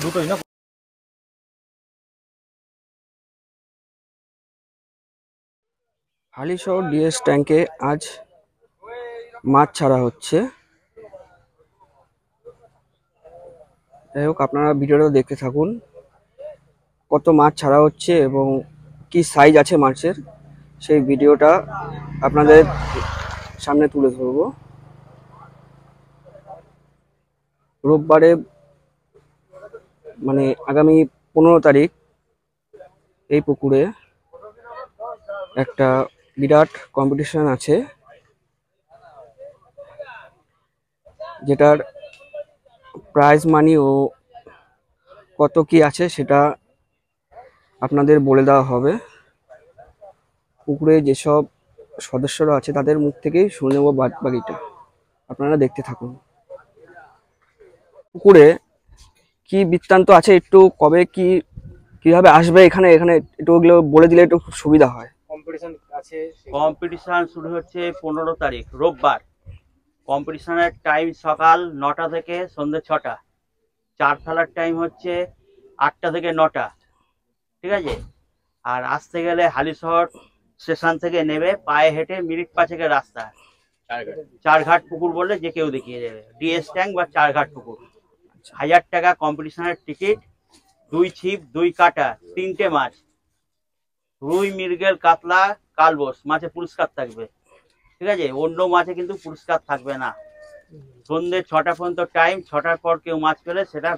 দুটোই না। হালিশহর ডিএস ট্যাঙ্কে আজ মাছ ছাড়া হচ্ছে। যাই হোক, আপনারা ভিডিওটা দেখতে থাকুন, কত মাছ ছাড়া হচ্ছে এবং কি সাইজ আছে মাছের, সেই ভিডিওটা আপনাদের সামনে তুলে ধরবো। রোববারে মানে আগামী 15 তারিখ এই পুকুরে একটা বিরাট কম্পিটিশন আছে, যেটার প্রাইজ মানি ও কত কি আছে সেটা আপনাদের বলে দেওয়া হবে। পুকুরে যেসব সদস্যরা আছে তাদের মুখ থেকেই শুনে নেবো বাকিটা, আপনারা দেখতে থাকুন। পুকুরে কি বৃত্তান্ত আছে, একটু কবে কি কিভাবে আসবে এখানে এখানে একটু ওগুলো বলে দিলে একটু খুব সুবিধা হয়। কম্পিটিশন শুরু হচ্ছে 15 তারিখ রোববার। কম্পিটিশনের টাইম সকাল 9টা থেকে সন্ধ্যে 6টা। চার ফেলার টাইম হচ্ছে 8টা থেকে 9টা, ঠিক আছে। আর আসতে গেলে হালিশহর স্টেশন থেকে নেবে পায়ে হেঁটে মিনিট 5-এর রাস্তা। চারঘাট পুকুর বললে যে কেউ দেখিয়ে দেবে, ডিএস ট্যাঙ্ক বা চারঘাট পুকুর। 1000 টাকা কম্পিটিশনের টিকিট, 2 ছিপ 2 কাটা 3টে মাছ, রুই মৃগেল কাতলা কালবোস মাছে পুরস্কার থাকবে, ঠিক আছে। অন্য মাছে কিন্তু পুরস্কার থাকবে না। সন্ধ্যে 6টা পর্যন্ত টাইম, 6টার পর কেউ মাছ পেলে সেটা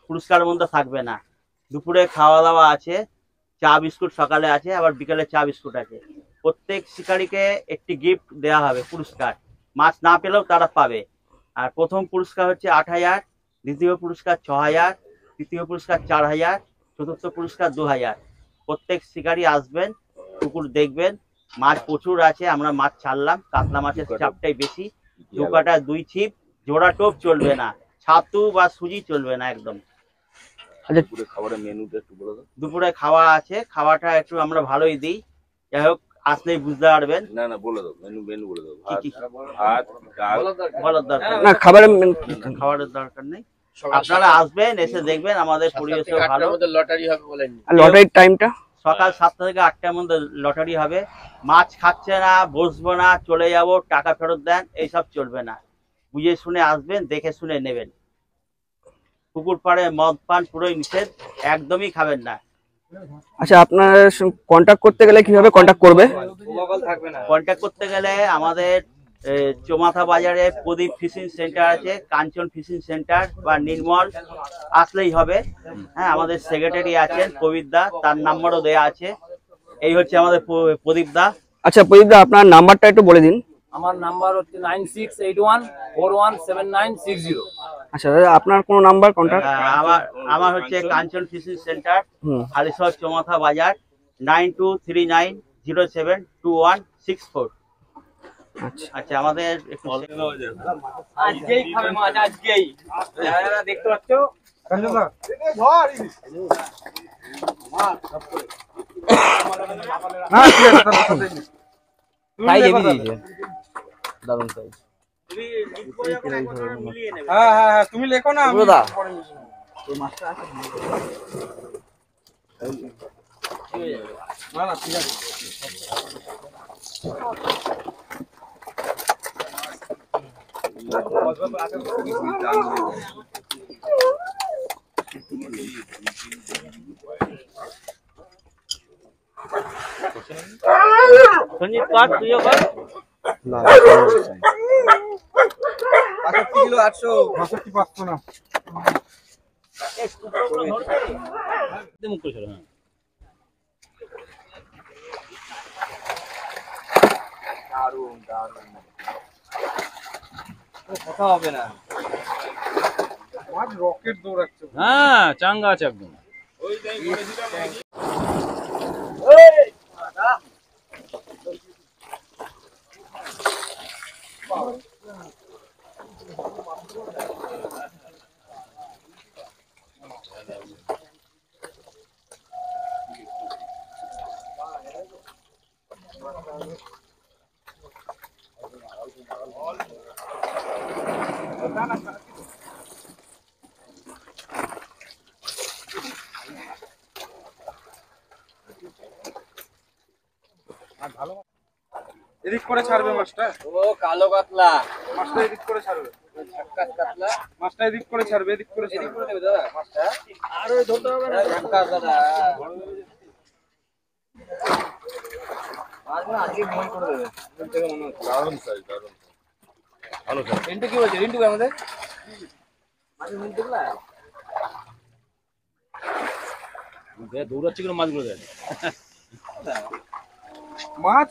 পুরস্কারের মধ্যে থাকবে না। দুপুরে খাওয়া দাওয়া আছে, চা বিস্কুট সকালে আছে, আবার বিকালে চা বিস্কুট আছে। প্রত্যেক শিকারীকে একটি গিফট দেওয়া হবে, পুরস্কার। মাছ না পেলেও তারা পাবে। আর প্রথম পুরস্কার হচ্ছে 8000, দ্বিতীয় পুরস্কার 6000, তৃতীয় পুরস্কার 4000, চতুর্থ পুরস্কার 2000। প্রত্যেক শিকারী আসবেন, পুকুর দেখবেন। মাছ প্রচুর আছে, আমরা মাছ ছাড়লাম। কাতলা মাছের চাপটাই বেশি। 2 কাটা 2 ছিপ, জোড়া টোপ চলবে না, ছাতু বা সুজি চলবে না একদম। খাবারের মেনুটা একটু বলে দাও। দুপুরে খাওয়া আছে, খাওয়াটা একটু আমরা ভালোই দিই। যাই হোক, আসলেই বুঝতে পারবেন। না না বলে দাও, মেনু বলে দাও। ভাত ডাল বলার দরকার না, খাবারের দরকার নেই। আপনারা আসবেন, এসে দেখবেন আমাদের পরিবেশও ভালো। লটারি হবে বলেন। আর লটারির টাইমটা সকাল 7টা থেকে 8টার মধ্যে লটারি হবে। মাছ খাচ্ছে না, বসবো না, চলে যাব, টাকা ফেরত দেন, এইসব চলবে না। বুঝে শুনে আসবেন, দেখে শুনে নেবেন। পুকুর পাড়ে মদ পান পুরোই নিষেধ, একদমই খাবেন না। আচ্ছা, আপনার কন্ট্যাক্ট করতে গেলে কিভাবে কন্ট্যাক্ট করবে? কন্ট্যাক্ট করতে গেলে আমাদের চৌমাথা বাজারে প্রদীপ ফিশিং সেন্টার আছে, কাঞ্চন ফিশিং সেন্টার বা নির্মল আসলেই হবে। হ্যাঁ, আমাদের সেক্রেটারি আছেন প্রবীর দা, তার নাম্বারও দেয়া আছে। এই হচ্ছে আমাদের প্রদীপ দা। আচ্ছা প্রদীপ দা, আপনার নাম্বারটা একটু বলে দিন। আমার নাম্বার হচ্ছে 9681417960। আচ্ছা দাদা, আপনার কোনো নাম্বার কন্ট্যাক্ট? আমার হচ্ছে কাঞ্চন ফিশিং সেন্টার, হালিশহর চৌমাথা বাজার, 9239072164। আচ্ছা, আমাদের একটু আজকেই খাবে মাছ, আজকেই। যারা দেখতে পাচ্ছ তুমি লেখো না। সঞ্জিত কর, তুইও কর। না, 65 কিলো 800 65 500 না। কথা হবে না, মাছ রকেট দৌড়াচ্ছে। হ্যাঁ, চাঙ্গা আছে একদম। এদিক করে ছাড়বে মাছটা। ও কালো কাতলা, মাছটা এদিক করে ছাড়বে। ঝাক্কাস কাতলা, মাছটা এদিক করে ছাড়বে, এদিক করে এদিক ছাড়বে। করে দেবে দাদা মাছটা। আর ওই ধরতে হবে না, ঝাক্কাস দাদা। মাছগুলো আজকে ভয় করে দেবে, দূর থেকে মনে হচ্ছে। দারুণ সাইজ, দারুণ ভালো সাইজ। রিন্টু কি বলছে? রিন্টু আমাদের মাছের মুখ দেখলা? দৌড়াচ্ছি করে মাছগুলো দেখ। মাছ